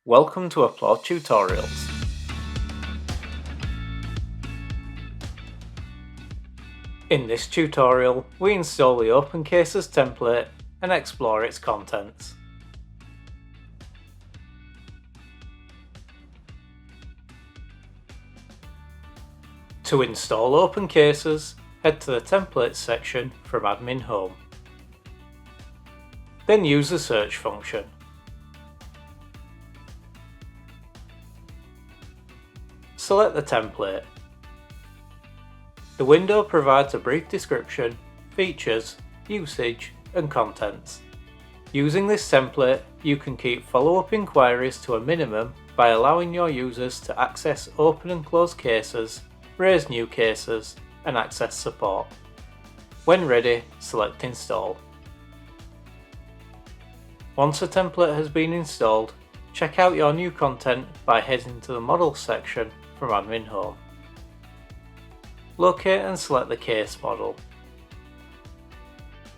Welcome to Applaud Tutorials. In this tutorial, we install the OpenCases template and explore its contents. To install OpenCases, head to the Templates section from Admin Home. Then use the search function. Select the template. The window provides a brief description, features, usage, and contents. Using this template, you can keep follow-up inquiries to a minimum by allowing your users to access open and close cases, raise new cases, and access support. When ready, select Install. Once a template has been installed, check out your new content by heading to the Models section from Admin Home. Locate and select the case model.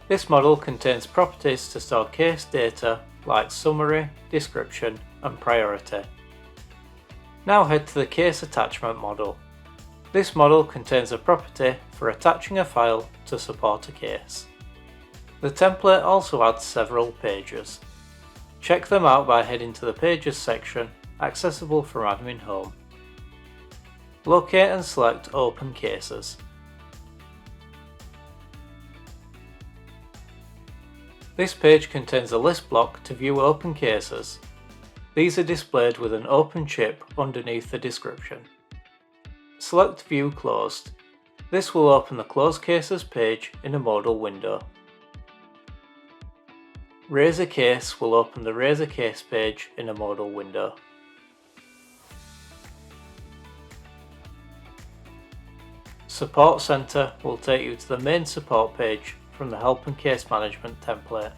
This model contains properties to store case data like summary, description, and priority. Now head to the case attachment model. This model contains a property for attaching a file to support a case. The template also adds several pages. Check them out by heading to the Pages section, accessible from Admin Home. Locate and select Open Cases. This page contains a list block to view open cases. These are displayed with an open chip underneath the description. Select View Closed. This will open the Closed Cases page in a modal window. Raise a Case will open the Raise a Case page in a modal window. Support Center will take you to the main support page from the Help and Case Management template.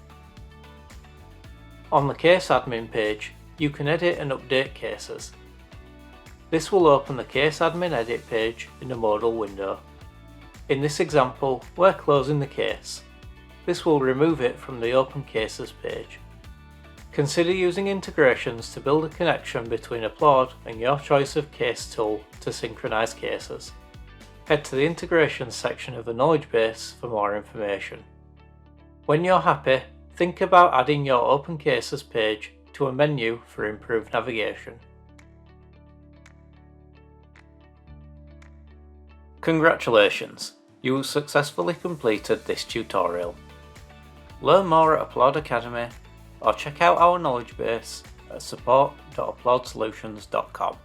On the Case Admin page, you can edit and update cases. This will open the Case Admin Edit page in a modal window. In this example, we're closing the case. This will remove it from the Open Cases page. Consider using integrations to build a connection between Applaud and your choice of case tool to synchronize cases. Head to the Integrations section of the knowledge base for more information. When you're happy, think about adding your Open Cases page to a menu for improved navigation. Congratulations! You successfully completed this tutorial. Learn more at Applaud Academy or check out our knowledge base at support.applaudsolutions.com.